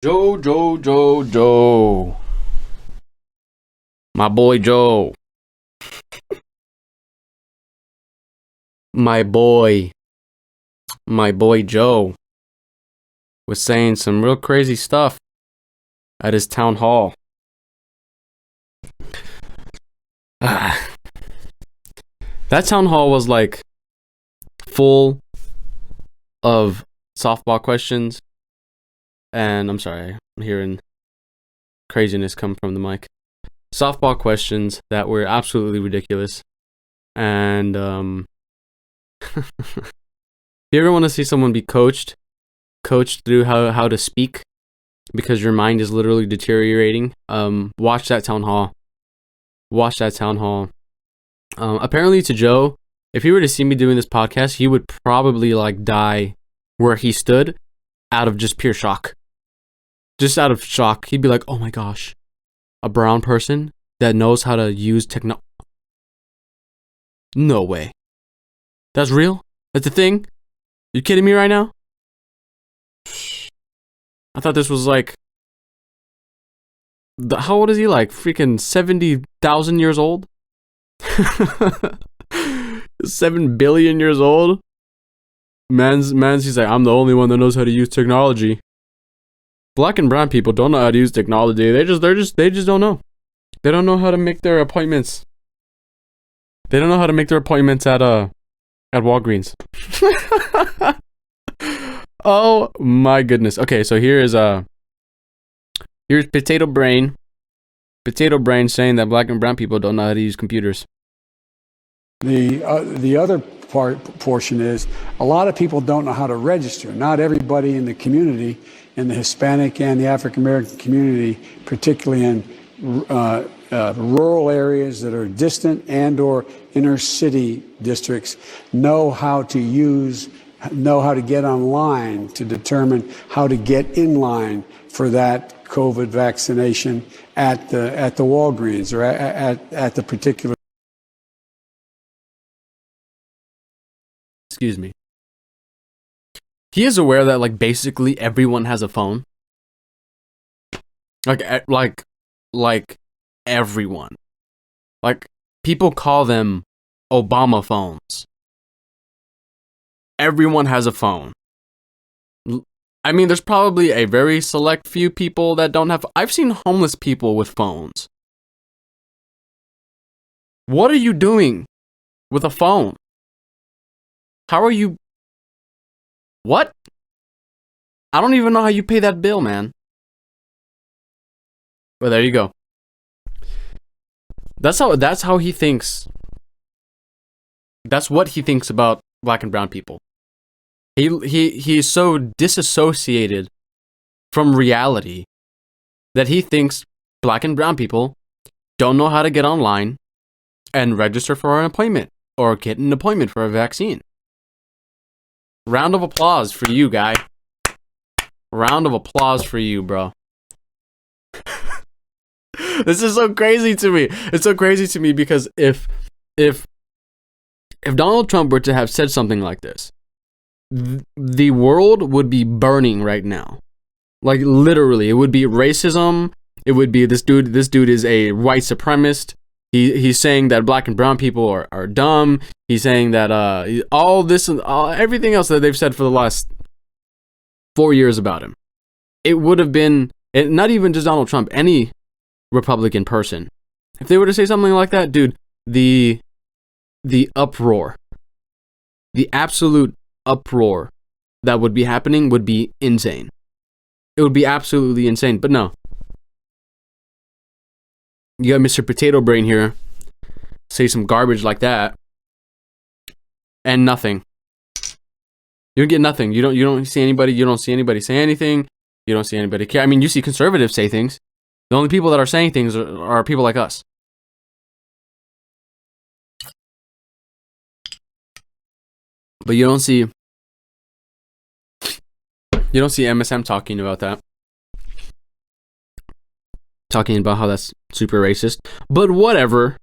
Joe. My boy Joe. My boy Joe was saying some real crazy stuff at his town hall. That town hall was like full of softball questions, and I'm sorry, I'm hearing craziness come from the mic. Softball questions that were absolutely ridiculous. And if you ever want to see someone be coached through how to speak because your mind is literally deteriorating, watch that town hall. Apparently to Joe, if he were to see me doing this podcast, he would probably like die where he stood out of just pure shock. Just out of shock. He'd be like, oh my gosh, a brown person that knows how to use technology. No way. That's real? That's a thing? You kidding me right now? I thought this was like... How old is he? Like freaking 70,000 years old? 7 billion years old? Man's he's like, I'm the only one that knows how to use technology. Black and brown people don't know how to use technology. They just don't know. They don't know how to make their appointments. They don't know how to make their appointments at Walgreens. Oh my goodness. Okay, so here's Potato Brain. Potato Brain saying that black and brown people don't know how to use computers. The other portion is a lot of people don't know how to register. Not everybody in the community, in the Hispanic and the African American community, particularly in rural areas that are distant and or inner city districts, know how to get online to determine how to get in line for that COVID vaccination at the Walgreens or at the particular. Excuse me. He is aware that like basically everyone has a phone. Like everyone. Like people call them Obama phones. Everyone has a phone. I mean, there's probably a very select few people that don't have... I've seen homeless people with phones. What are you doing with a phone? How are you... What? I don't even know how you pay that bill, man. But there you go. That's how he thinks. That's what he thinks about black and brown people. He is so disassociated from reality that he thinks black and brown people don't know how to get online and register for an appointment or get an appointment for a vaccine. Round of applause for you, guy. Round of applause for you, bro. This is so crazy to me. It's so crazy to me because if Donald Trump were to have said something like this, the world would be burning right now. Like literally, it would be racism. It would be this dude is a white supremacist. He's saying that black and brown people are dumb. He's saying that all this and everything else that they've said for the last 4 years about him. It would have been not even just Donald Trump, any Republican person. If they were to say something like that, dude, the uproar, the absolute uproar that would be happening would be insane. It would be absolutely insane. But no. You got Mr. Potato Brain here say some garbage like that and nothing. You don't get nothing. You don't see anybody say anything. You don't see anybody care. I mean, you see conservatives say things. The only people that are saying things are people like us. But you don't see MSM talking about that. Talking about how that's super racist. But whatever.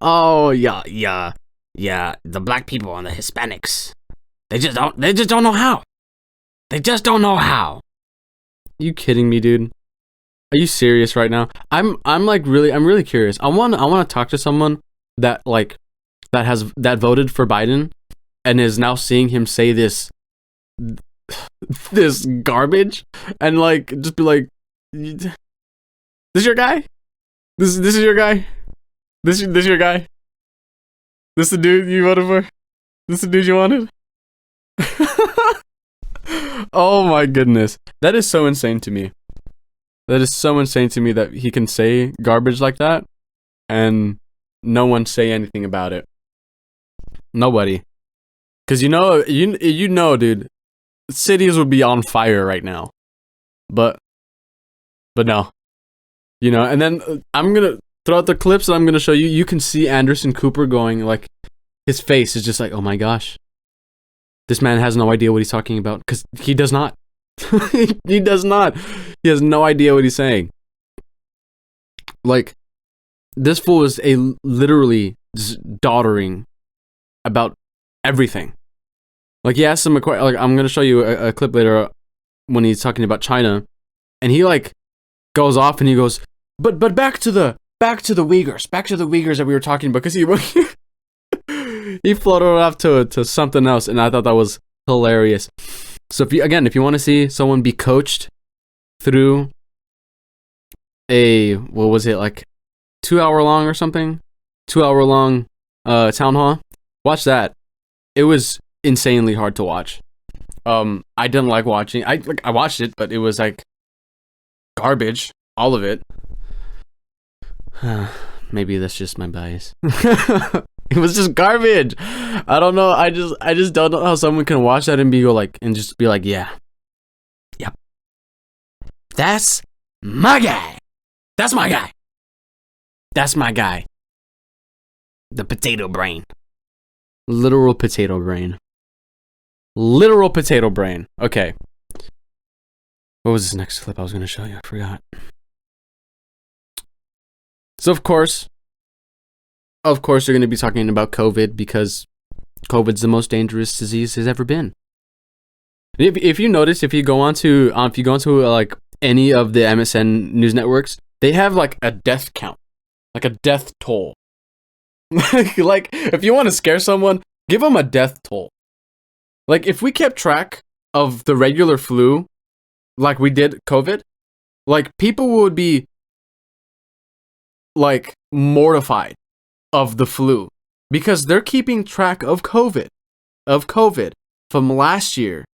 Oh, yeah. The black people and the Hispanics. They just don't know how. They just don't know how. You kidding me, dude? Are you serious right now? I'm really curious. I want to talk to someone that that voted for Biden and is now seeing him say this garbage and like just be like, this is your guy? This is your guy? This your guy? This the dude you voted for? This the dude you wanted? Oh my goodness. That is so insane to me. That is so insane to me that he can say garbage like that and no one say anything about it. Nobody. Cause you know, dude, cities would be on fire right now. But no. You know, and then I'm gonna throw out the clips and I'm gonna show you. You can see Anderson Cooper going like, his face is just like, oh my gosh. This man has no idea what he's talking about. Cause he does not. He does not. He has no idea what he's saying. Like, this fool is literally just doddering about everything. Like, he asked him a question. Like, I'm gonna show you a clip later when he's talking about China, and he like goes off and he goes, but back to the Uyghurs that we were talking about, because he floated off to something else, and I thought that was hilarious. So if you want to see someone be coached through a, what was it, like 2 hour long or something? 2 hour long town hall. Watch that. It was insanely hard to watch. I didn't like watching. I watched it, but it was like garbage, all of it. Maybe that's just my bias. It was just garbage. I don't know. I just don't know how someone can watch that and just be like, yeah. Yep. That's my guy. That's my guy. That's my guy. The potato brain. Literal potato brain. Literal potato brain. Okay. What was this next clip I was going to show you? I forgot. So, of course, you're going to be talking about COVID because COVID's the most dangerous disease has ever been. If you notice, if you go onto like any of the MSN news networks, they have like a death count, like a death toll. Like, if you want to scare someone, give them a death toll. Like, if we kept track of the regular flu, like we did COVID, like people would be like mortified of the flu because they're keeping track of COVID from last year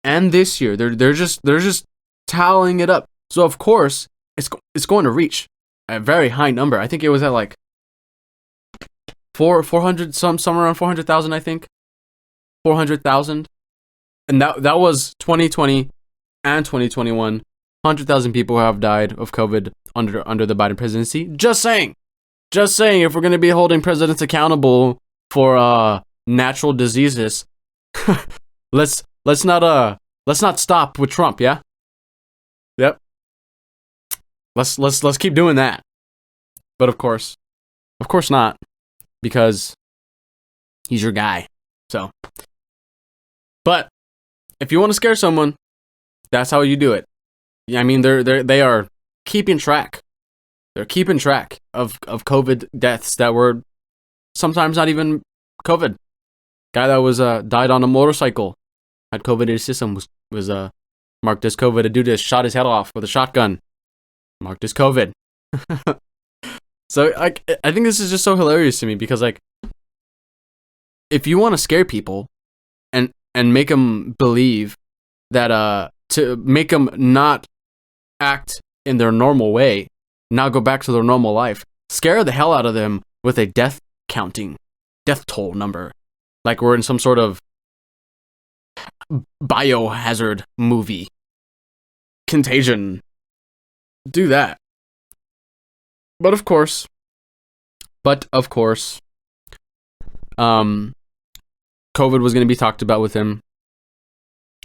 and this year. They're just tallying it up. So of course it's going to reach a very high number. I think it was at like 400 somewhere around 400,000. I think 400,000, and that was 2020 and 2021. 100,000 people have died of COVID under the Biden presidency. Just saying, if we're going to be holding presidents accountable for natural diseases, let's not stop with Trump, yeah? Yep. Let's keep doing that. But of course not, because he's your guy. So, but if you want to scare someone, that's how you do it. I mean, they are keeping track. They're keeping track of COVID deaths that were sometimes not even COVID. Guy that was died on a motorcycle, had COVID in his system, was marked as COVID. A dude that shot his head off with a shotgun, marked as COVID. So I think this is just so hilarious to me because, like, if you want to scare people and make them believe that to make them not act in their normal way, now go back to their normal life, scare the hell out of them with a death toll number, like we're in some sort of biohazard movie, Contagion. Do that. But of course, COVID was going to be talked about with him,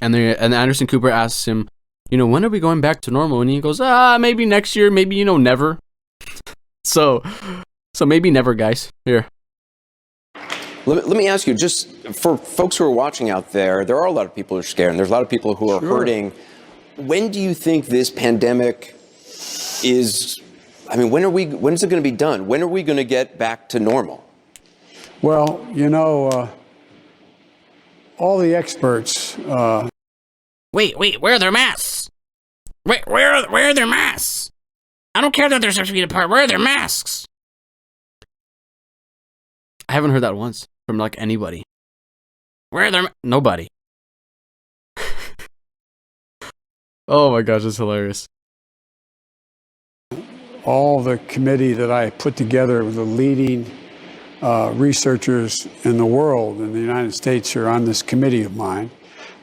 and Anderson Cooper asks him, when are we going back to normal? And he goes, maybe next year, maybe, never. So maybe never, guys. Here. Let me ask you, just for folks who are watching out there are a lot of people who are scared, and there's a lot of people who are hurting when do you think this pandemic is, I mean, when is it going to be done? When are we going to get back to normal? Well, you know, all the experts. Wait, where are their masks? Where are their masks? I don't care that they're 6 feet apart. Where are their masks? I haven't heard that once from like anybody. Where are their Nobody. Oh my gosh, that's hilarious. All the committee that I put together with the leading researchers in the world, in the United States, are on this committee of mine,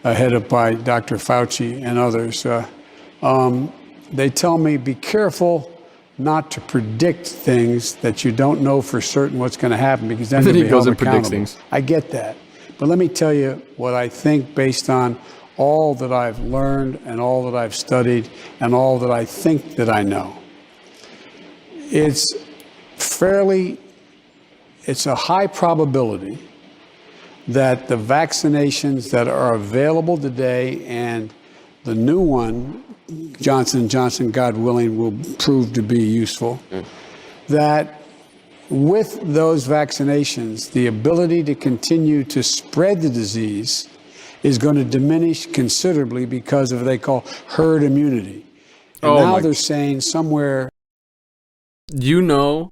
headed by Dr. Fauci and others. They tell me, be careful not to predict things that you don't know for certain what's going to happen, because then he you'll be goes held and predicts accountable. things. I get that. But let me tell you what I think based on all that I've learned and all that I've studied and all that I think that I know. It's a high probability that the vaccinations that are available today and the new one, Johnson & Johnson, God willing, will prove to be useful, that with those vaccinations, the ability to continue to spread the disease is going to diminish considerably because of what they call herd immunity. And now they're saying somewhere... You know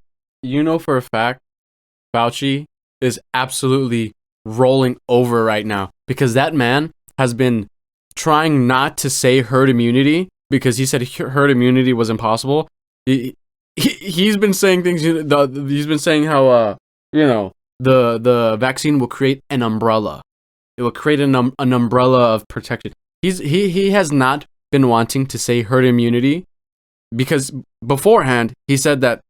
for a fact, Fauci is absolutely rolling over right now, because that man has been trying not to say herd immunity because he said herd immunity was impossible. He's been saying things. He's been saying how the vaccine will create an umbrella. It will create an umbrella of protection. He has not been wanting to say herd immunity because beforehand he said that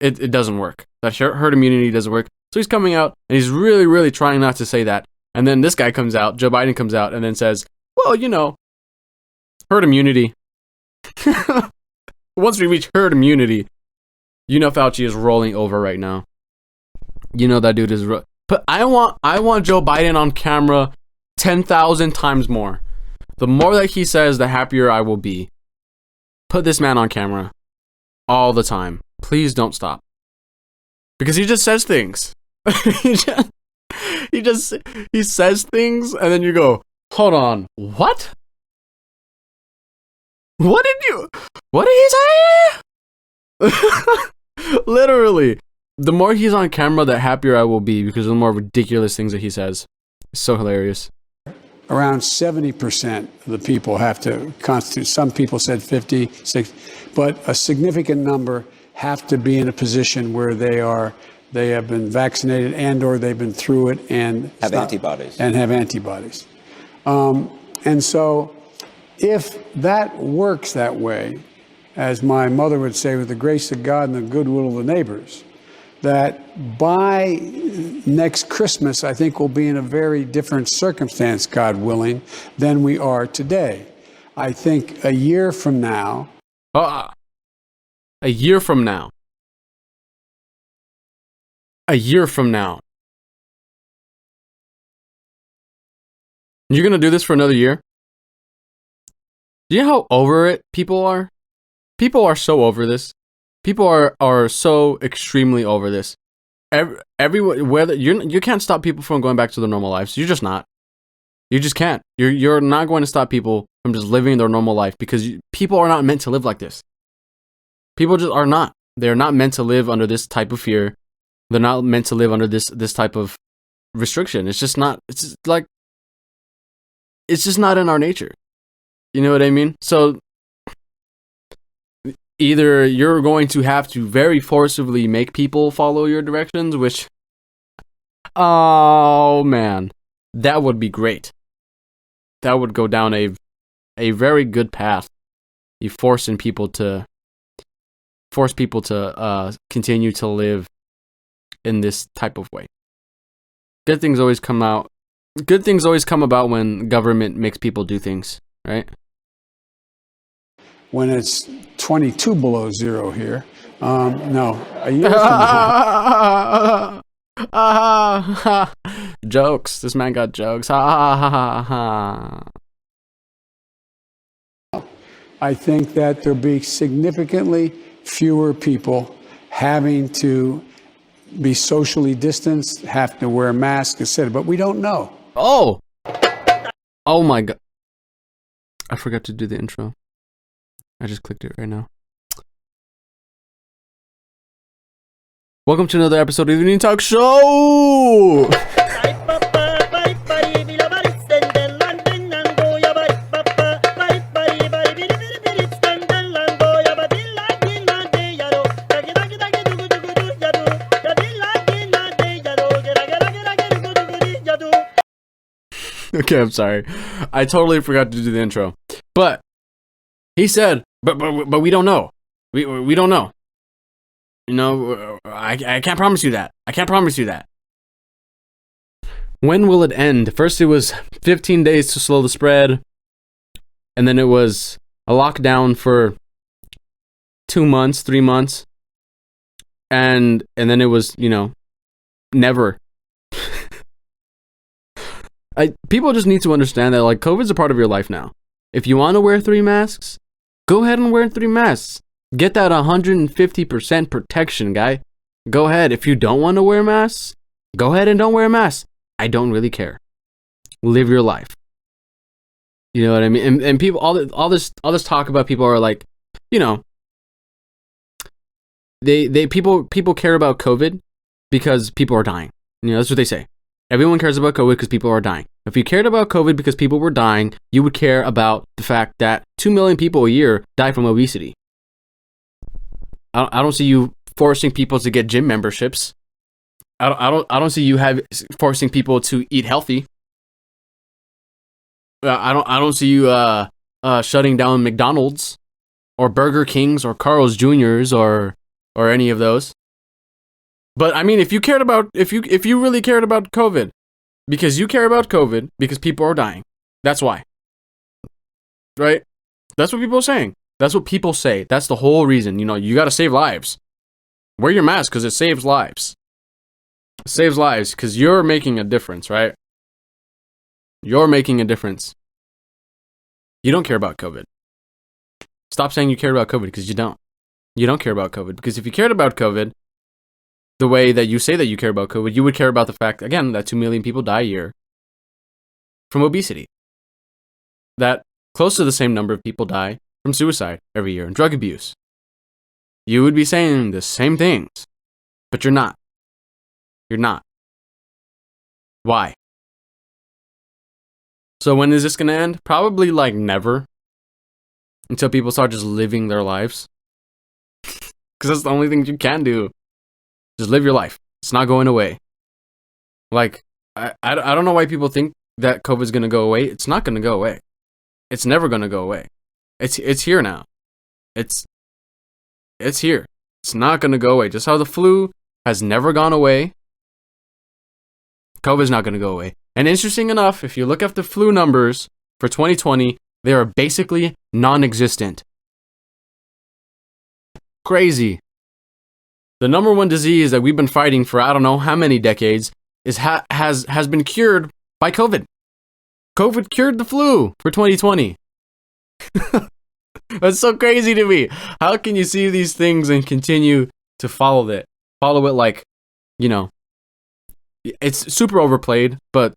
it doesn't work. That herd immunity doesn't work. So he's coming out and he's really, really trying not to say that. And then this guy comes out, Joe Biden comes out and then says, well, herd immunity. Once we reach herd immunity, Fauci is rolling over right now. That dude is... But I want Joe Biden on camera 10,000 times more. The more that he says, the happier I will be. Put this man on camera all the time. Please don't stop. Because he just says things. he says things and then you go, hold on, what? What did he say? Literally. The more he's on camera, the happier I will be because of the more ridiculous things that he says. It's so hilarious. Around 70% of the people have to constitute. Some people said 50, 60, but a significant number have to be in a position where they have been vaccinated and or they've been through it and have antibodies. And so if that works that way, as my mother would say, with the grace of God and the goodwill of the neighbors, that by next Christmas, I think we'll be in a very different circumstance, God willing, than we are today. I think a year from now... A year from now. You're going to do this for another year? Do you know how over it people are? People are so over this. People are so extremely over this. Everyone, whether you can't stop people from going back to their normal lives. You're just not. You just can't. You're not going to stop people from just living their normal life because people are not meant to live like this. People just are not. They're not meant to live under this type of fear. They're not meant to live under this type of restriction. It's just not. It's just not in our nature. You know what I mean? So either you're going to have to very forcibly make people follow your directions, which, oh man, that would be great. That would go down a very good path. You force people to continue to live in this type of way. Good things always come about when government makes people do things, right? When it's 22 below zero here. No, a year from now. Jokes. This man got jokes. Ha ha ha ha ha. I think that there'll be significantly fewer people having to be socially distanced, have to wear masks, etc. But we don't know. Oh my God. I forgot to do the intro. I just clicked it right now. Welcome to another episode of the Evening Talk Show. Okay, I'm sorry. I totally forgot to do the intro. But he said, but we don't know. We don't know. You know, I can't promise you that. I can't promise you that. When will it end? First it was 15 days to slow the spread, and then it was a lockdown for 2 months, 3 months, and then it was, you know, never. People just need to understand that, like, COVID's a part of your life now. If you want to wear 3 masks, go ahead and wear 3 masks. Get that 150% protection, guy. Go ahead. If you don't want to wear masks, go ahead and don't wear masks. I don't really care. Live your life. You know what I mean? And people, all this talk about people are like, you know, people care about COVID because people are dying. You know, that's what they say. Everyone cares about COVID because people are dying. If you cared about COVID because people were dying, you would care about the fact that 2 million people a year die from obesity. I don't see you forcing people to get gym memberships. I don't see you forcing people to eat healthy. I don't see you shutting down McDonald's or Burger Kings or Carl's Jr.'s or any of those. But I mean, if you really cared about COVID, because you care about COVID because people are dying, that's why. Right? That's what people are saying. That's what people say. That's the whole reason. You know, you got to save lives. Wear your mask because it saves lives. It saves lives because you're making a difference, right? You're making a difference. You don't care about COVID. Stop saying you care about COVID because you don't. You don't care about COVID because if you cared about COVID the way that you say that you care about COVID, you would care about the fact, again, that 2 million people die a year from obesity. That close to the same number of people die from suicide every year and drug abuse. You would be saying the same things, but you're not. You're not. Why? So when is this going to end? Probably like never. Until people start just living their lives. Because that's the only thing you can do. Just live your life. It's not going away. Like, I don't know why people think that COVID's going to go away. It's not going to go away. It's never going to go away. It's here now. It's here. It's not going to go away. Just how the flu has never gone away, COVID's not going to go away. And interesting enough, if you look at the flu numbers for 2020, they are basically non-existent. Crazy. The number one disease that we've been fighting for I don't know how many decades has been cured by COVID. COVID cured the flu for 2020. That's so crazy to me. How can you see these things and continue to follow it? Follow it like, you know, it's super overplayed, but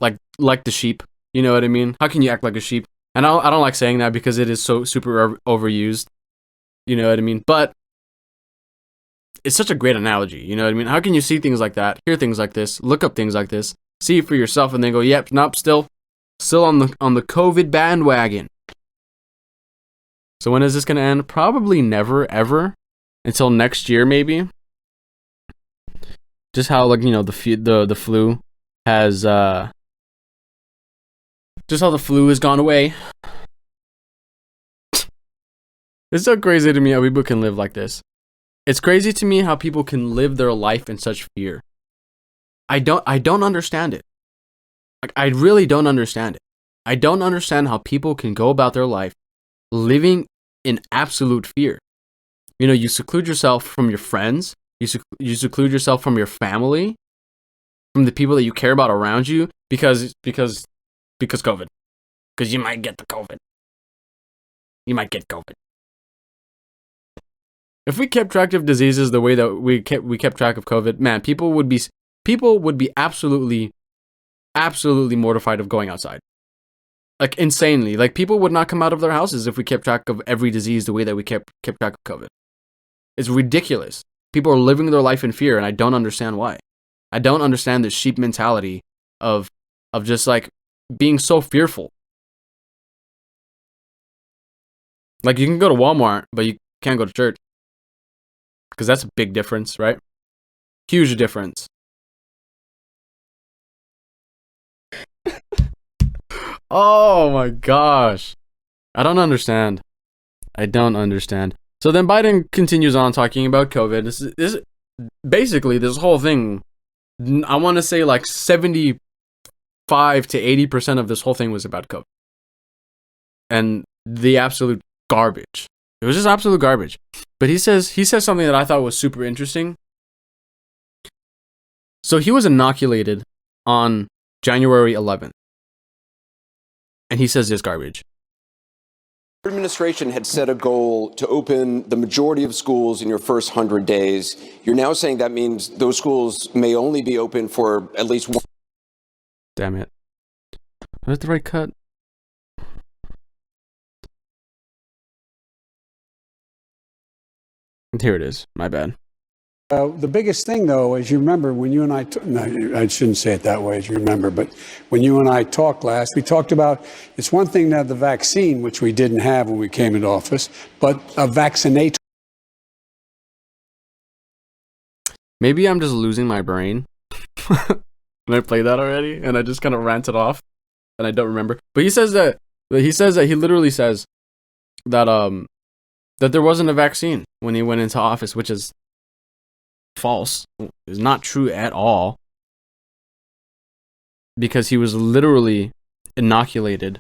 like the sheep. You know what I mean? How can you act like a sheep? And I don't like saying that because it is so super overused. You know what I mean? But it's such a great analogy. You know what I mean? How can you see things like that, hear things like this, look up things like this, see it for yourself, and then go, yep, nope, still on the COVID bandwagon. So when is this going to end? Probably never, ever. Until next year, maybe. Just how, like, you know, the flu has, just how the flu has gone away. It's so crazy to me how people can live like this. It's crazy to me how people can live their life in such fear. I don't understand it. Like, I really don't understand it. I don't understand how people can go about their life living in absolute fear. You know, you seclude yourself from your friends. You seclude yourself from your family, from the people that you care about around you because COVID. Because you might get the COVID. you might get COVID. If we kept track of diseases the way that we kept track of COVID, man, people would be absolutely mortified of going outside. Like, insanely. Like, people would not come out of their houses if we kept track of every disease the way that we kept track of COVID. It's ridiculous. People are living their life in fear, and I don't understand why. I don't understand the sheep mentality of just, like, being so fearful. Like, you can go to Walmart, but you can't go to church. Because that's a big difference, right? Huge difference. Oh my gosh. I don't understand. So then Biden continues on talking about COVID. This basically, this whole thing, I want to say like 75 to 80% of this whole thing was about COVID. And the absolute garbage. It was just absolute garbage. But he says something that I thought was super interesting. So he was inoculated on January 11th. And he says this garbage. Your administration had set a goal to open the majority of schools in your first 100 days. You're now saying that means those schools may only be open for at least one. Damn it. Was that the right cut? Here it is. My bad. The biggest thing, though, as you remember, when you and I, no, I shouldn't say it that way, as you remember, but when you and I talked last, we talked about, it's one thing to have the vaccine, which we didn't have when we came into office, but a vaccinator. Maybe I'm just losing my brain. And I played that already, and I just kind of ranted off, and I don't remember. But he literally says that that there wasn't a vaccine when he went into office, which is false. It's not true at all, because he was literally inoculated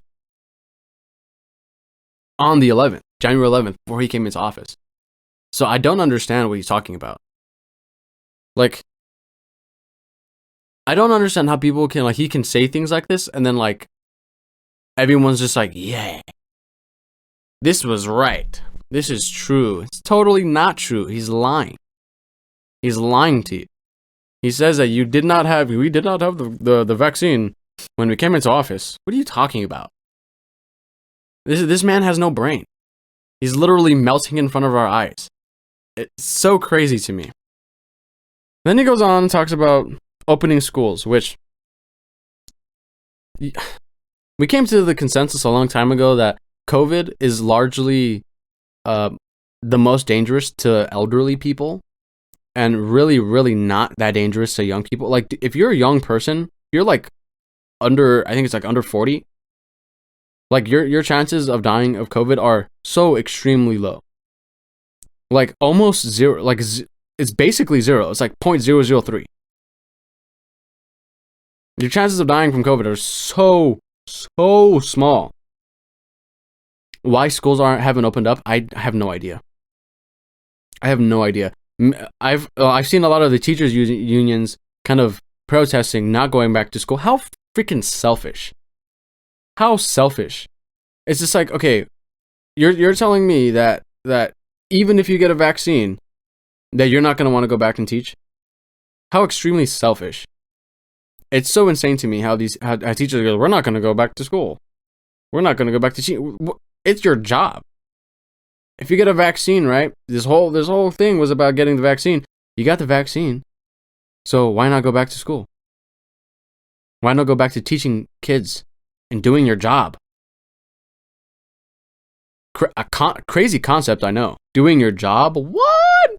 on the 11th, January 11th, before he came into office. So I don't understand what he's talking about. Like, I don't understand how people can, like, he can say things like this, and then, like, everyone's just like, yeah, this was right. This is true. It's totally not true. He's lying. He's lying to you. He says that we did not have the vaccine when we came into office. What are you talking about? This man has no brain. He's literally melting in front of our eyes. It's so crazy to me. Then he goes on and talks about opening schools, which we came to the consensus a long time ago that COVID is largely the most dangerous to elderly people. And really, really not that dangerous to young people. Like, if you're a young person, you're like under 40. Like, your chances of dying of COVID are so extremely low. Like, almost zero. Like, it's basically zero. It's like 0.003. Your chances of dying from COVID are so small. Why schools haven't opened up, I have no idea. I've seen a lot of the teachers unions kind of protesting not going back to school. How freaking selfish. How selfish. It's just like, okay, you're telling me that even if you get a vaccine, that you're not going to want to go back and teach? How extremely selfish. It's so insane to me how teachers go, we're not going to go back to school. We're not going to go back to teaching. It's your job. If you get a vaccine, right? This whole thing was about getting the vaccine. You got the vaccine. So why not go back to school? Why not go back to teaching kids and doing your job? Crazy concept, I know. Doing your job? What?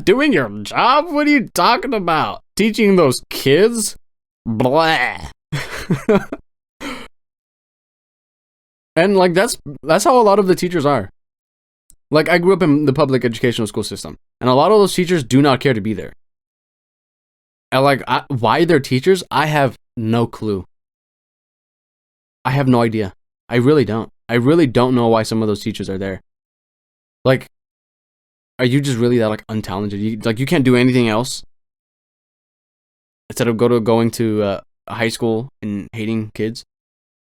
Doing your job? What are you talking about? Teaching those kids? Blah. And like that's how a lot of the teachers are. Like, I grew up in the public educational school system, and a lot of those teachers do not care to be there. And like, why they're teachers, I have no clue. I have no idea. I really don't. I really don't know why some of those teachers are there. Like, are you just really that like untalented? You can't do anything else instead of going to high school and hating kids?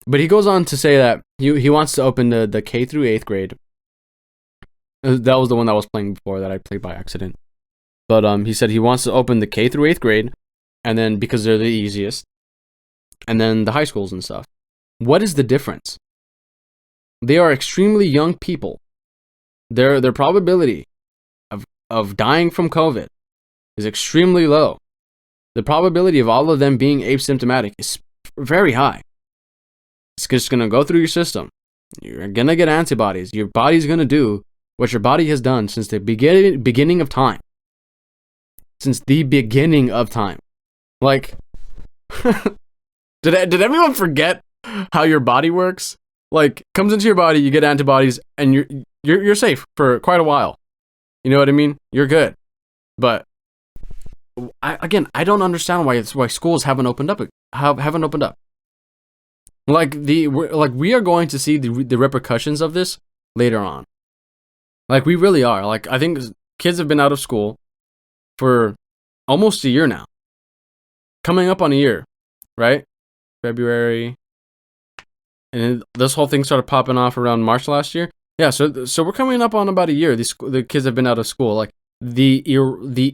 But he goes on to say that he wants to open the K through 8th grade. That was the one that I was playing before that I played by accident. But he said he wants to open the K through 8th grade, and then because they're the easiest, and then the high schools and stuff. What is the difference? They are extremely young people. Their probability of dying from COVID is extremely low. The probability of all of them being asymptomatic is very high. It's just going to go through your system. You're going to get antibodies. Your body's going to do what your body has done since the beginning of time. Since the beginning of time. Like, did everyone forget how your body works? Like, comes into your body, you get antibodies, and you're safe for quite a while. You know what I mean? You're good. But I don't understand why schools haven't opened up. Like we are going to see the repercussions of this later on. Like, we really are. Like, I think kids have been out of school for almost a year now. Coming up on a year, right? February. And then this whole thing started popping off around March last year. Yeah, so we're coming up on about a year. The kids have been out of school. Like, the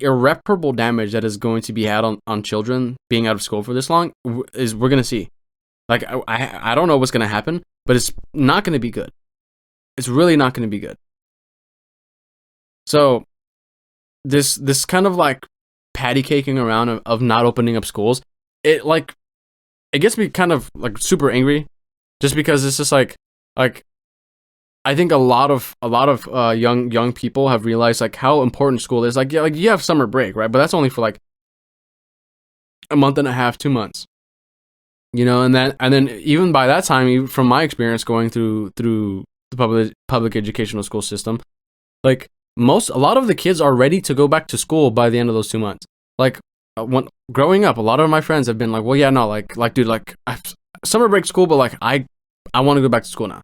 irreparable damage that is going to be had on children being out of school for this long is we're going to see. Like, I don't know what's going to happen, but it's not going to be good. It's really not going to be good. So this kind of like patty caking around of not opening up schools, it gets me kind of like super angry, just because it's just like I think a lot of young people have realized like how important school is. Like, yeah, like you have summer break, right? But that's only for like a month and a half, 2 months. You know, and then even by that time, even from my experience going through the public educational school system, like a lot of the kids are ready to go back to school by the end of those 2 months. Like, when growing up, a lot of my friends have been like, well, yeah, no, like dude, like summer break school, but like I want to go back to school now.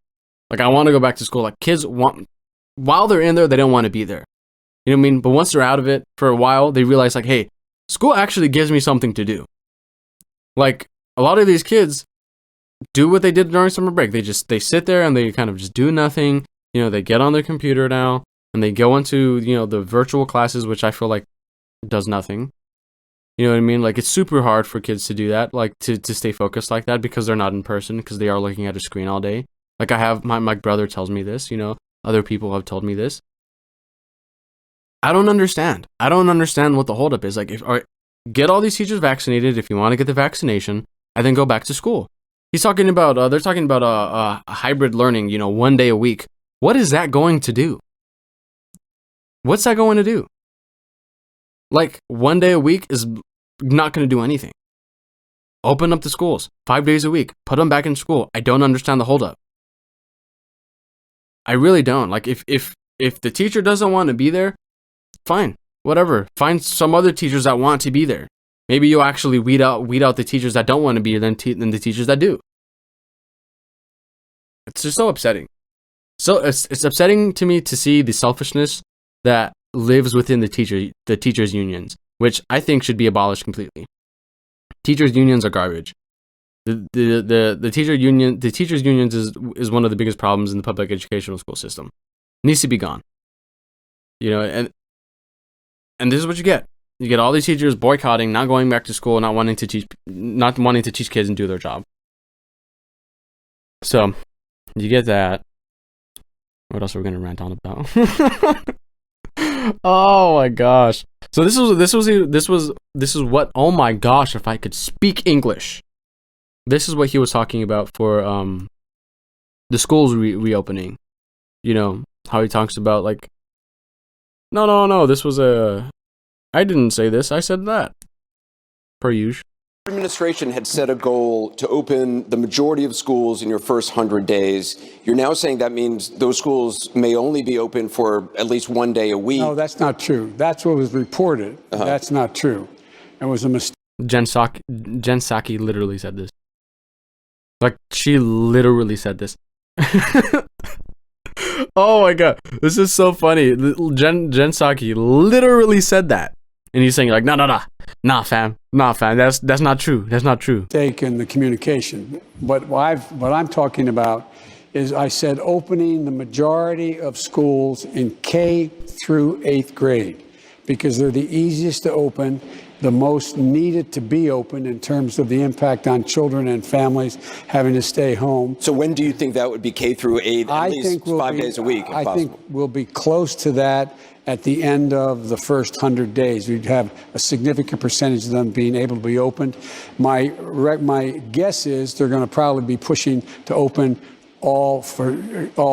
Like, I want to go back to school. Like, kids while they're in there, they don't want to be there. You know what I mean? But once they're out of it for a while, they realize like, hey, school actually gives me something to do. Like, a lot of these kids do what they did during summer break. They sit there and they kind of just do nothing. You know, they get on their computer now and they go into, you know, the virtual classes, which I feel like does nothing. You know what I mean? Like, it's super hard for kids to do that, like to stay focused like that, because they're not in person, because they are looking at a screen all day. Like, I have my brother tells me this, you know, other people have told me this. I don't understand what the holdup is. Like, get all these teachers vaccinated if you want to get the vaccination, and then go back to school. They're talking about a hybrid learning, you know, 1 day a week. What is that going to do? What's that going to do? Like, 1 day a week is not going to do anything. Open up the schools 5 days a week. Put them back in school. I don't understand the holdup. I really don't. Like, if the teacher doesn't want to be there, fine, whatever. Find some other teachers that want to be there. Maybe you'll actually weed out the teachers that don't want to be there than the teachers that do. It's just so upsetting. So it's upsetting to me to see the selfishness that lives within the teachers unions, which I think should be abolished completely. Teachers unions are garbage. The teachers unions is one of the biggest problems in the public educational school system. It needs to be gone. You know, and this is what you get. You get all these teachers boycotting, not going back to school, not wanting to teach kids and do their job. So, you get that. What else are we gonna rant on about? Oh my gosh! So this is what? Oh my gosh! If I could speak English, this is what he was talking about for the schools reopening. You know how he talks about like, no. This was I didn't say this. I said that. Per usual. The administration had set a goal to open the majority of schools in your first 100 days. You're now saying that means those schools may only be open for at least 1 day a week. No, that's not true. That's what was reported. That's not true. It was a mistake. Jen Psaki literally said this. Like, she literally said this. Oh my god, this is so funny. Jen Psaki literally said that. And he's saying like, nah, fam. That's not true. That's not true. Mistake in the communication. But what I'm talking about is I said opening the majority of schools in K through 8th grade because they're the easiest to open, the most needed to be open in terms of the impact on children and families having to stay home. So when do you think that would be K through 8, at least 5 days a week, if I possible? think we'll be close to that at the end of the first 100 days. We'd have a significant percentage of them being able to be opened. My guess is they're going to probably be pushing to open all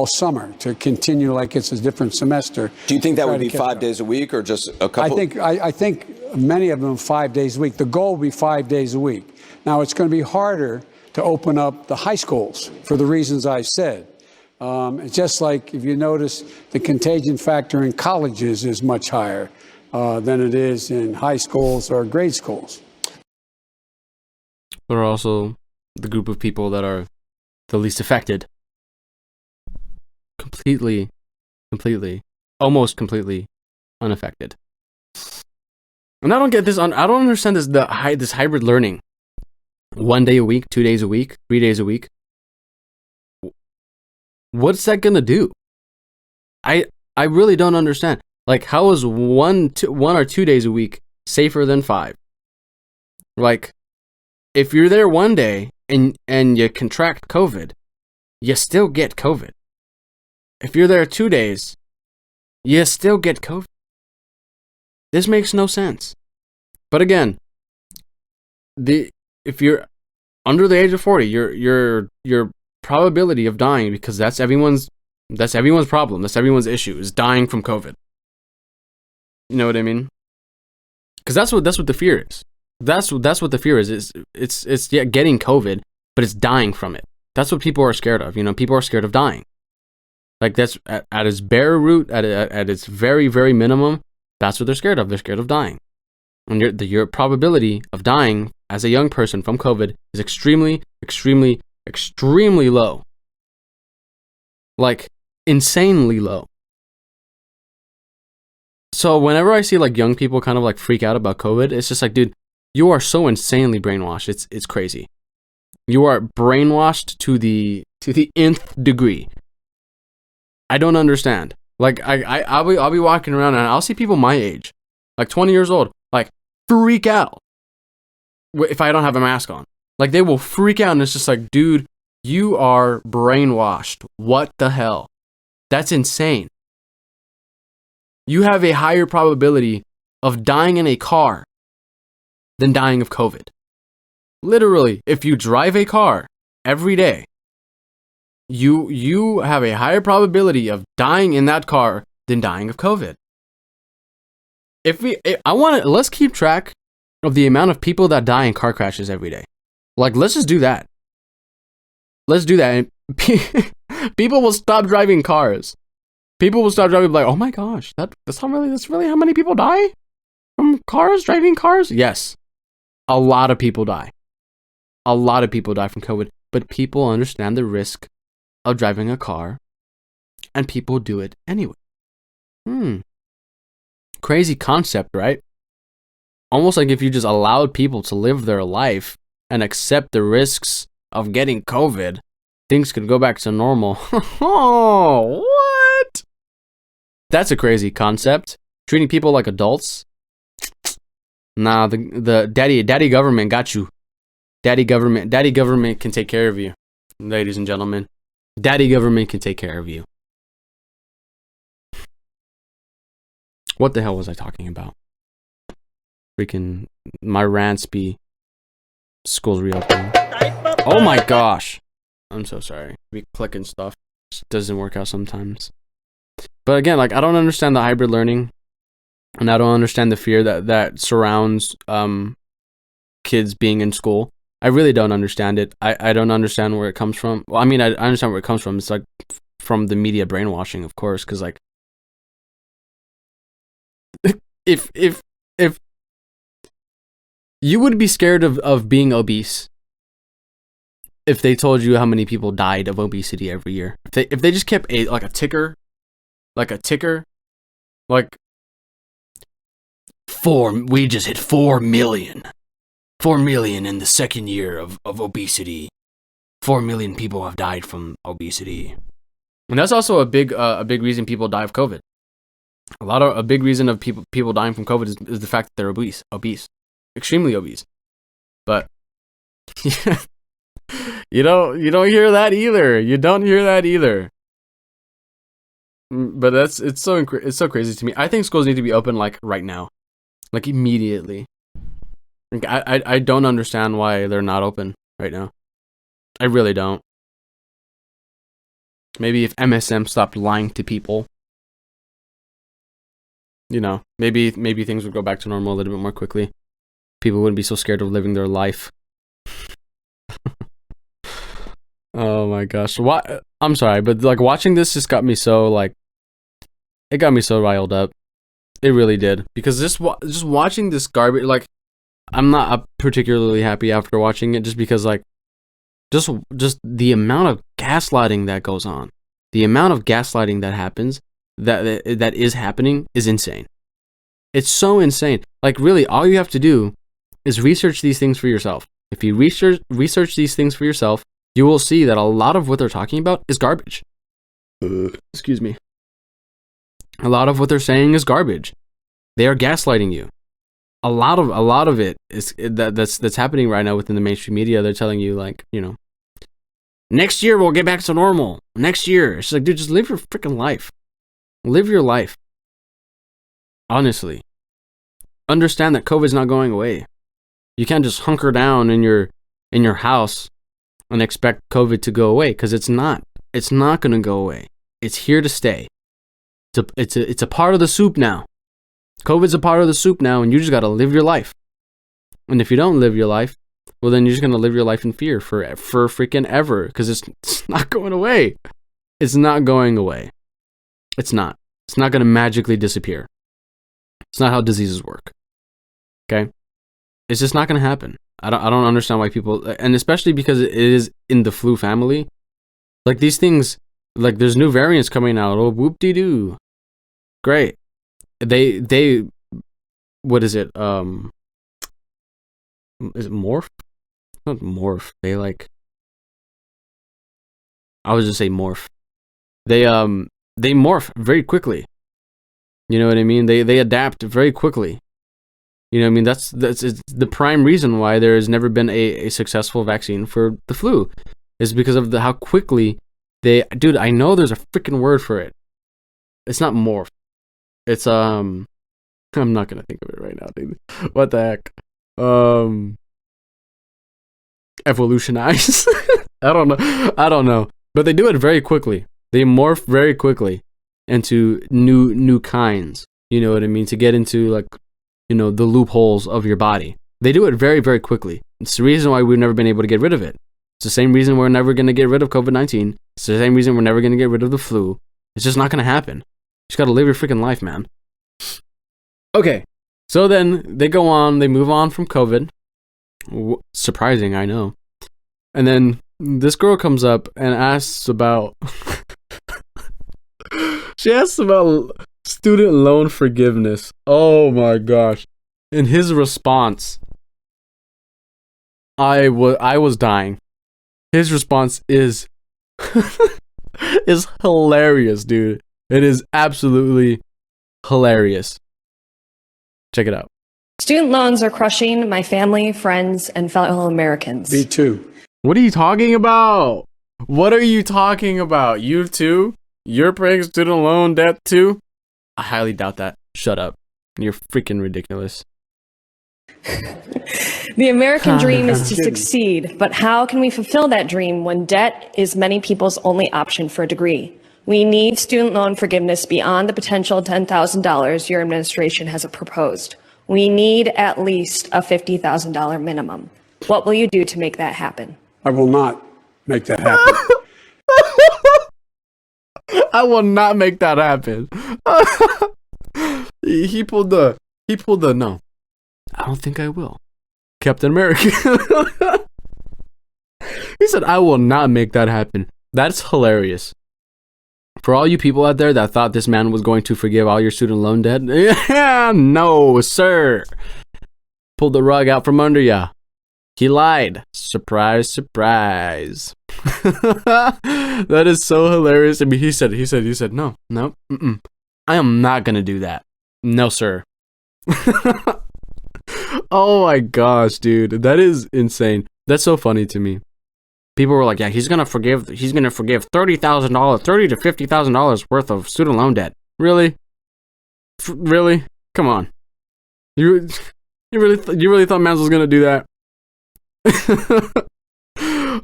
summer, to continue like it's a different semester. Do you think that would be 5 days a week or just a couple? I think many of them 5 days a week. The goal will be 5 days a week. Now, it's going to be harder to open up the high schools for the reasons I said. It's just like if you notice the contagion factor in colleges is much higher than it is in high schools or grade schools. But are also the group of people that are the least affected. Almost completely unaffected. And I don't get this. I don't understand this hybrid learning. 1 day a week, 2 days a week, 3 days a week. What's that gonna do? I really don't understand. Like, how is 1 or 2 days a week safer than 5? Like, if you're there 1 day and you contract COVID, you still get COVID. If you're there 2 days, you still get COVID. This makes no sense. But again, if you're under the age of 40, your probability of dying, because that's everyone's problem, that's everyone's issue, is dying from COVID. You know what I mean? Because that's what the fear is. That's what the fear is. It's getting COVID, but it's dying from it. That's what people are scared of. You know, people are scared of dying. Like, that's at its bare root, at its very, very minimum, that's what they're scared of. They're scared of dying. And your probability of dying as a young person from COVID is extremely, extremely, extremely low. Like, insanely low. So whenever I see like young people kind of like freak out about COVID, it's just like, dude, you are so insanely brainwashed. It's crazy. You are brainwashed to the nth degree. I don't understand. Like, I'll be walking around and I'll see people my age, like 20 years old, like freak out if I don't have a mask on. Like, they will freak out, and it's just like, dude, you are brainwashed. What the hell? That's insane. You have a higher probability of dying in a car than dying of COVID. Literally, if you drive a car every day, you have a higher probability of dying in that car than dying of COVID. Let's keep track of the amount of people that die in car crashes every day. Like, let's just do that. Let's do that. And people will stop driving cars. People will start driving like, oh my gosh, that's really how many people die from driving cars? Yes. A lot of people die. A lot of people die from COVID, but people understand the risk of driving a car, and people do it anyway. Crazy concept, right? Almost like if you just allowed people to live their life and accept the risks of getting COVID, things could go back to normal. Oh, what? That's a crazy concept. Treating people like adults. Nah, the daddy government got you. Daddy government can take care of you, ladies and gentlemen. Daddy government can take care of you. What the hell was I talking about? Freaking my rants be schools reopening. Oh my gosh. I'm so sorry. We clicking stuff. It doesn't work out sometimes. But again, like, I don't understand the hybrid learning, and I don't understand the fear that surrounds kids being in school. I really don't understand it. I don't understand where it comes from. Well, I mean, I understand where it comes from. It's like from the media brainwashing, of course, because like if you would be scared of being obese if they told you how many people died of obesity every year. If they just kept a ticker, like We just hit 4 million. 4 million in the second year of obesity. 4 million people have died from obesity. And that's also a big reason people die of COVID. A big reason of people dying from COVID is the fact that they're obese, extremely obese. But you don't hear that either. You don't hear that either. But it's so crazy to me. I think schools need to be open like right now, like immediately. Like, I don't understand why they're not open right now. I really don't. Maybe if MSM stopped lying to people, maybe things would go back to normal a little bit more quickly. People wouldn't be so scared of living their life. Oh my gosh. I'm sorry, but like watching this just got me so it got me so riled up. It really did. Because just watching this garbage, like, I'm not particularly happy after watching it, just because like just the amount of gaslighting that goes on, the amount of gaslighting that happens, that is happening, is insane. It's so insane. Like, really, all you have to do is research these things for yourself. If you research these things for yourself, you will see that a lot of what they're talking about is garbage. Excuse me. A lot of what they're saying is garbage. They are gaslighting you. A lot of it is that's happening right now within the mainstream media. They're telling you, like, next year we'll get back to normal. Next year. It's like, dude, just live your freaking life. Live your life. Honestly. Understand that COVID's not going away. You can't just hunker down in your house and expect COVID to go away, because it's not. It's not going to go away. It's here to stay. It's a part of the soup now. COVID's a part of the soup now, and you just got to live your life. And if you don't live your life, well, then you're just going to live your life in fear for freaking ever, because it's not going away. It's not going away. It's not. It's not going to magically disappear. It's not how diseases work. Okay? It's just not going to happen. I don't understand why people, and especially because it is in the flu family. Like, these things, like, there's new variants coming out. Oh, whoop-de-doo. Great. They what is it? Is it morph? Not morph. They I would just say morph. They morph very quickly. You know what I mean? They adapt very quickly. You know what I mean? That's it's the prime reason why there has never been a successful vaccine for the flu, is because of how quickly dude, I know there's a freaking word for it. It's not morph. It's I'm not gonna think of it right now, dude. What the heck? Evolutionize. I don't know. But they do it very quickly. They morph very quickly into new kinds. You know what I mean? To get into, like, the loopholes of your body. They do it very, very quickly. It's the reason why we've never been able to get rid of it. It's the same reason we're never going to get rid of COVID-19. It's the same reason we're never going to get rid of the flu. It's just not going to happen. You just got to live your freaking life, man. Okay. So then they go on, they move on from COVID. Surprising, I know. And then this girl comes up and asks about she asks about student loan forgiveness. Oh my gosh. In his response, I was dying. His response is is hilarious, dude. It is absolutely hilarious. Check it out. Student loans are crushing my family, friends, and fellow Americans. Me too. What are you talking about? What are you talking about? You too? You're paying student loan debt too? I highly doubt that. Shut up. You're freaking ridiculous. The American dream is to succeed, but how can we fulfill that dream when debt is many people's only option for a degree? We need student loan forgiveness beyond the potential $10,000 your administration has proposed. We need at least a $50,000 minimum. What will you do to make that happen? I will not make that happen. I will not make that happen. He pulled the no. I don't think I will. Captain America. He said, I will not make that happen. That's hilarious. For all you people out there that thought this man was going to forgive all your student loan debt, yeah, no, sir. Pulled the rug out from under ya. He lied. Surprise, surprise. That is so hilarious. I mean, he said, no, I am not gonna do that. No, sir. Oh my gosh, dude, that is insane. That's so funny to me. People were like, yeah, he's gonna forgive $30,000, $30,000 to $50,000 worth of student loan debt. Really? Really? Come on. You really thought Mans was gonna do that?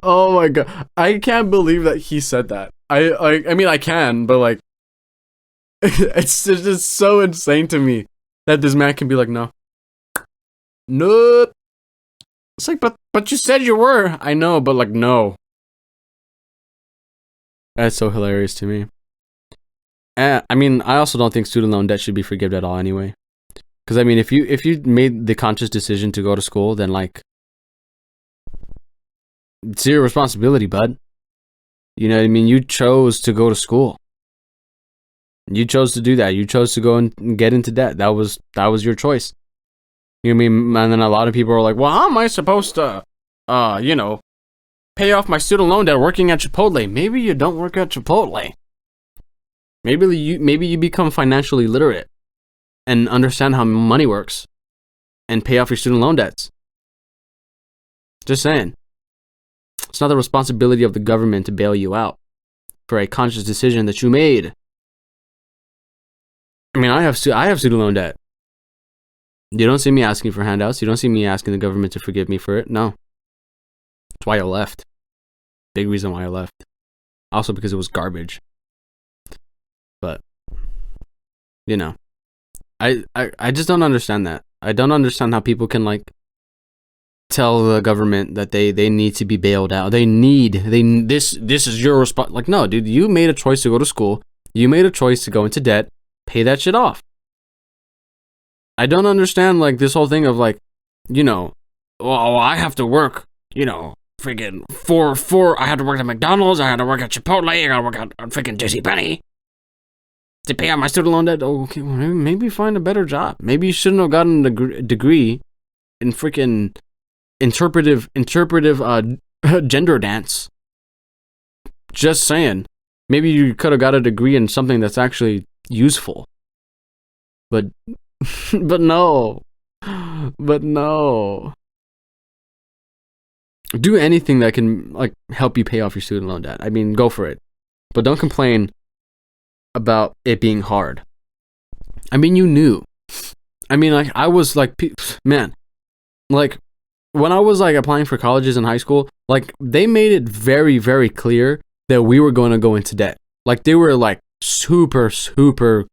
Oh my god, I can't believe that he said that. I mean, I can, but like, it's just so insane to me that this man can be like, no, nope. It's like, but you said you were. I know, but like, no. That's so hilarious to me. I mean, I also don't think student loan debt should be forgiven at all anyway. Because I mean, if you made the conscious decision to go to school, then like, it's your responsibility, bud. You know what I mean? You chose to go to school. You chose to do that. You chose to go and get into debt. That was your choice. You know what I mean? And then a lot of people are like, well, how am I supposed to, pay off my student loan debt working at Chipotle? Maybe you don't work at Chipotle. Maybe you become financially literate and understand how money works and pay off your student loan debts. Just saying. It's not the responsibility of the government to bail you out for a conscious decision that you made. I mean, I have student loan debt. You don't see me asking for handouts. You don't see me asking the government to forgive me for it. No. That's why I left. Big reason why I left. Also because it was garbage. But, you know, I just don't understand that. I don't understand how people can like tell the government that they need to be bailed out. This is your response. Like, no, dude, you made a choice to go to school. You made a choice to go into debt. Pay that shit off. I don't understand like this whole thing of like, well, I have to work, freaking I have to work at McDonald's, I have to work at Chipotle, I gotta work at freaking JCPenney to pay out my student loan debt. Okay, well, maybe find a better job. Maybe you shouldn't have gotten a degree in freaking interpretive gender dance. Just saying. Maybe you could have got a degree in something that's actually useful. But no. Do anything that can like help you pay off your student loan debt. I mean, go for it. But don't complain about it being hard. I mean, you knew. I mean, like I was like, man, like when I was like applying for colleges in high school, like they made it very, very clear that we were going to go into debt. Like they were like super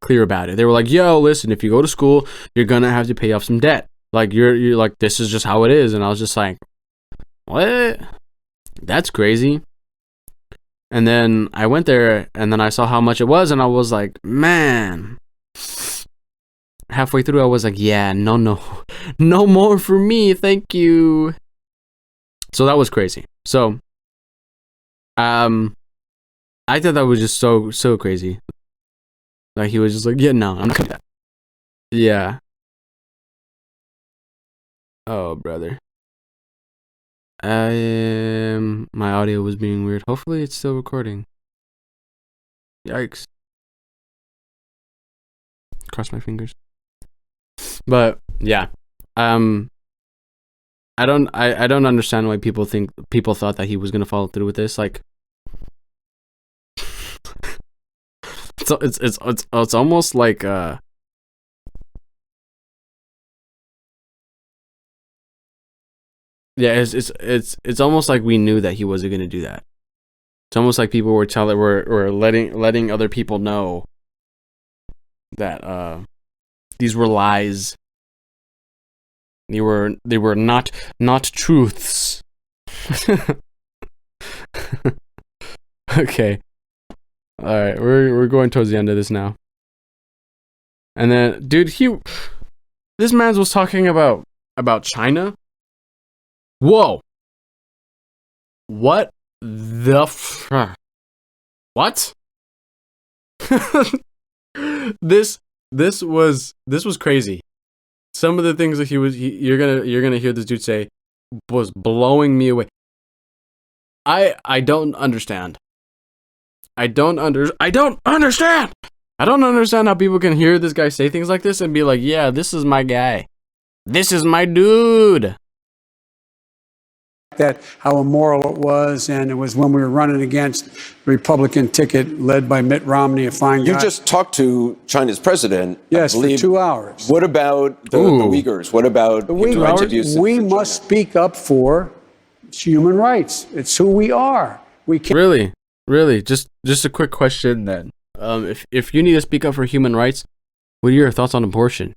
clear about it. They were like, yo, listen, if you go to school, you're gonna have to pay off some debt. Like you're like, this is just how it is. And I was just like, what? That's crazy. And then I went there and then I saw how much it was and I was like, man. Halfway through I was like, yeah, no more for me, thank you. So that was crazy. So I thought that was just so crazy. Like he was just like, yeah, no, I'm not gonna do that. Yeah. Oh, brother. My audio was being weird. Hopefully it's still recording. Yikes. Cross my fingers. But yeah. I don't understand why people thought that he was gonna follow through with this. Like it's almost like yeah, it's almost like we knew that he wasn't gonna do that. It's almost like people were letting other people know that these were lies. They were not truths. Okay. All right, we're going towards the end of this now. And then, dude, this man was talking about China. Whoa. What the what? this was crazy. Some of the things that you're gonna hear this dude say was blowing me away. I don't understand. I don't understand. I don't understand how people can hear this guy say things like this and be like, yeah, this is my guy. This is my dude. That how immoral it was, and it was when we were running against the Republican ticket led by Mitt Romney, a fine guy. You just talked to China's president. Yes, for 2 hours. What about the Uyghurs? What about The human rights abuses? We must speak up for human rights. It's who we are. We can't. Really, just a quick question then. If you need to speak up for human rights, what are your thoughts on abortion?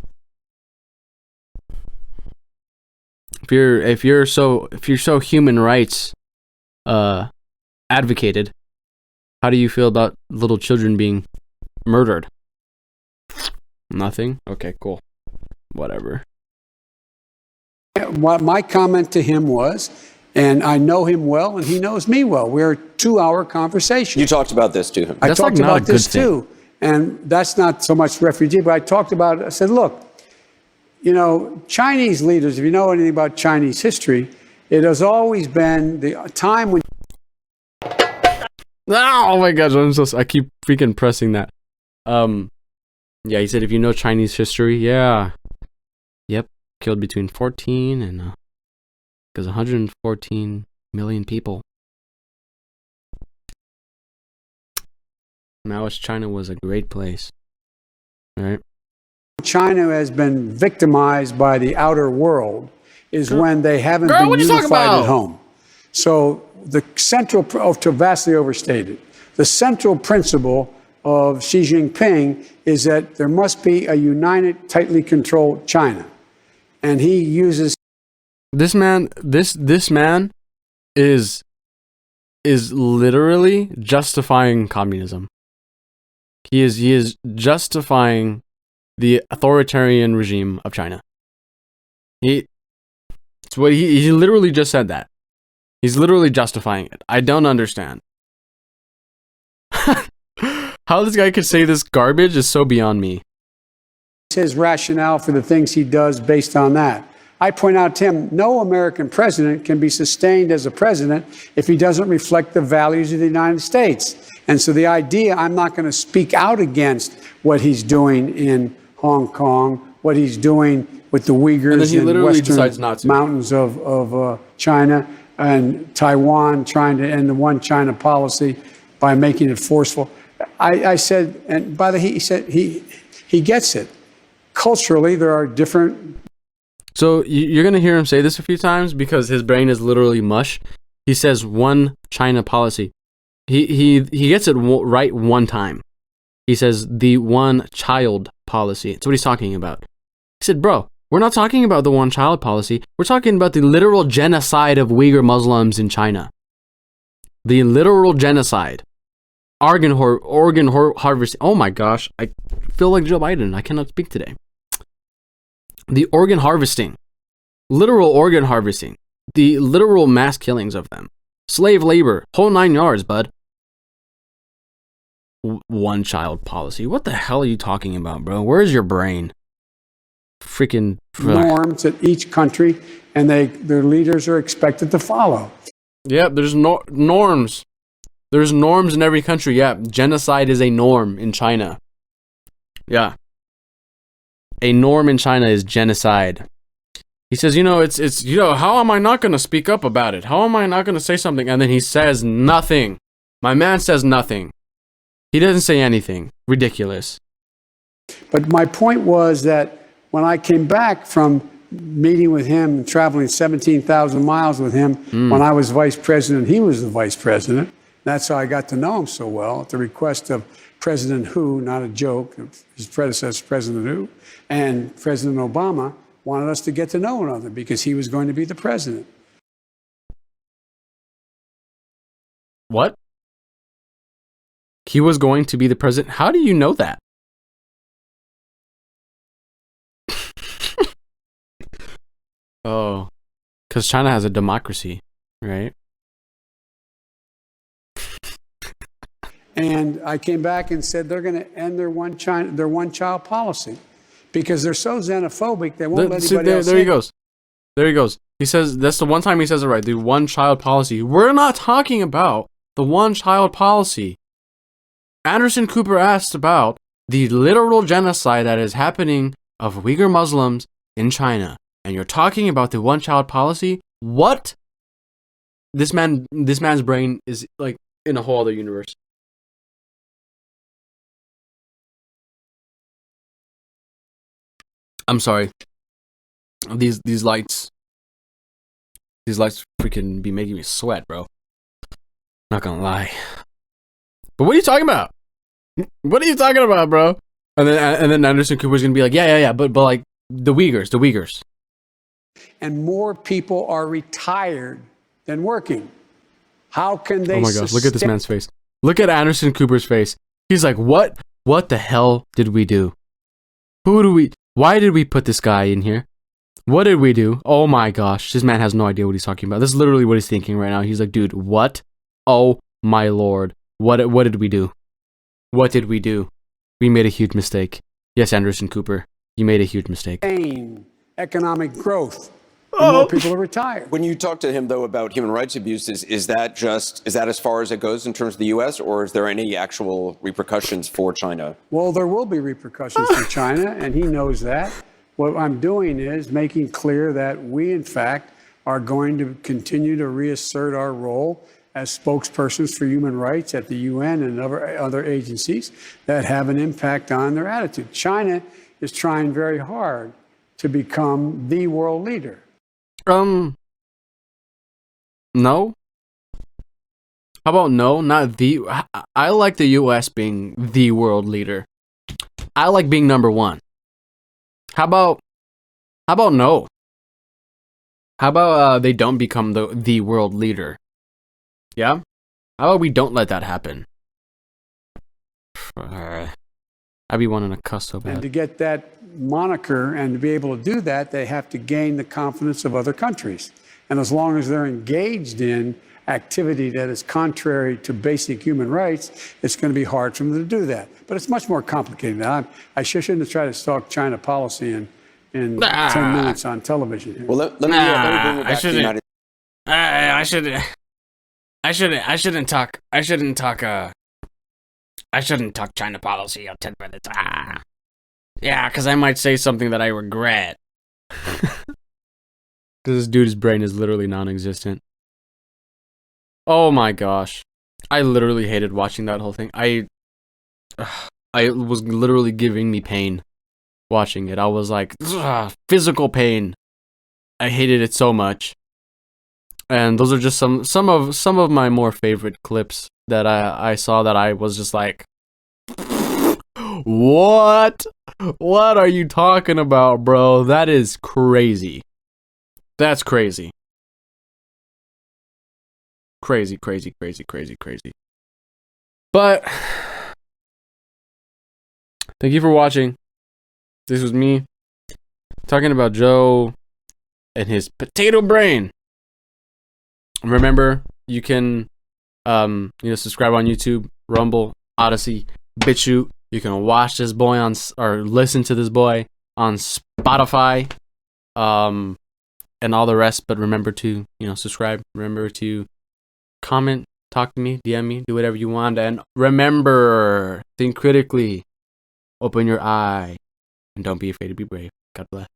If you're so human rights advocated, how do you feel about little children being murdered? Nothing? Okay, cool. Whatever. What my comment to him was, and I know him well, and he knows me well. We're a 2-hour conversation. You talked about this to him. I talked about this too, and that's not so much refugee, but I talked about it. I said, look, you know, Chinese leaders, if you know anything about Chinese history, it has always been the time when... Oh my gosh, I keep freaking pressing that. Yeah, he said if you know Chinese history, yeah. Yep, killed between 14 and... because 114 million people. Maoist China was a great place. Right? China has been victimized by the outer world is when they haven't been unified at home. So the central, to vastly overstated, the central principle of Xi Jinping is that there must be a united, tightly controlled China. And he uses... This man is literally justifying communism. He is justifying the authoritarian regime of China. He literally just said that. He's literally justifying it. I don't understand. How this guy could say this garbage is so beyond me. His rationale for the things he does based on that. I point out to him, no American president can be sustained as a president if he doesn't reflect the values of the United States. And so the idea, I'm not going to speak out against what he's doing in Hong Kong, what he's doing with the Uyghurs in the western mountains of China, and Taiwan trying to end the one China policy by making it forceful. I said, and by the way, he said he gets it. Culturally, there are different... So you're going to hear him say this a few times because his brain is literally mush. He says one China policy. He gets it right one time. He says the one child policy. That's what he's talking about. He said, bro, we're not talking about the one child policy. We're talking about the literal genocide of Uyghur Muslims in China. The literal genocide. Organ harvesting. Oh my gosh. I feel like Joe Biden. I cannot speak today. The organ harvesting. Literal organ harvesting. The literal mass killings of them. Slave labor. Whole 9 yards, bud. One child policy. What the hell are you talking about, bro? Where's your brain? Freaking norms at each country, and their leaders are expected to follow. Yep, there's norms. There's norms in every country. Yeah, genocide is a norm in China. Yeah. A norm in China is genocide. He says, it's how am I not going to speak up about it? How am I not going to say something? And then he says nothing. My man says nothing. He doesn't say anything. Ridiculous. But my point was that when I came back from meeting with him and traveling 17,000 miles with him, when I was vice president, he was the vice president. That's how I got to know him so well, at the request of President Hu, not a joke, his predecessor, President Hu, and President Obama wanted us to get to know one another because he was going to be the president. What? He was going to be the president? How do you know that? Oh, because China has a democracy, right? And I came back and said they're going to end their one-child policy because they're so xenophobic they won't let anybody else in. There he goes. There he goes. He says that's the one time he says it right. The one-child policy. We're not talking about the one-child policy. Anderson Cooper asked about the literal genocide that is happening of Uyghur Muslims in China, and you're talking about the one-child policy? What? This man's brain is like in a whole other universe. I'm sorry. These lights freaking be making me sweat, bro. Not gonna lie. But what are you talking about? What are you talking about, bro? And then Anderson Cooper's gonna be like, yeah, but like the Uyghurs. And more people are retired than working. How can they? Oh my gosh! Look at this man's face. Look at Anderson Cooper's face. He's like, what? What the hell did we do? Why did we put this guy in here? What did we do? Oh my gosh! This man has no idea what he's talking about. This is literally what he's thinking right now. He's like, dude, what? Oh my lord! What did we do? What did we do? We made a huge mistake. Yes, Anderson Cooper, you made a huge mistake. Economic growth. More people are retired. When you talk to him, though, about human rights abuses, is that as far as it goes in terms of the U.S., or is there any actual repercussions for China? Well, there will be repercussions for China, and he knows that. What I'm doing is making clear that we, in fact, are going to continue to reassert our role as spokespersons for human rights at the UN and other agencies that have an impact on their attitude. China is trying very hard to become the world leader. No. How about no? Not the. I like the U.S. being the world leader. I like being number one. How about no? How about they don't become the world leader? Yeah? How about we don't let that happen? I'd be wanting to cuss so bad. And to get that moniker and to be able to do that, they have to gain the confidence of other countries. And as long as they're engaged in activity that is contrary to basic human rights, it's going to be hard for them to do that. But it's much more complicated than that. I shouldn't have tried to talk China policy in 10 minutes on television here. Well, let me bring it back to the United I shouldn't talk China policy on 10 minutes. Yeah, because I might say something that I regret. This dude's brain is literally non-existent. Oh my gosh. I literally hated watching that whole thing. I was literally giving me pain watching it. I was like, physical pain. I hated it so much. And those are just some of my more favorite clips that I saw that I was just like, what? What are you talking about, bro? That is crazy. That's crazy. Crazy. But thank you for watching. This was me talking about Joe and his potato brain. Remember, you can subscribe on YouTube, Rumble, Odyssey, BitChute. You can watch this boy or listen to this boy on Spotify, and all the rest. But remember to, subscribe. Remember to comment, talk to me, DM me, do whatever you want. And remember, think critically, open your eye, and don't be afraid to be brave. God bless.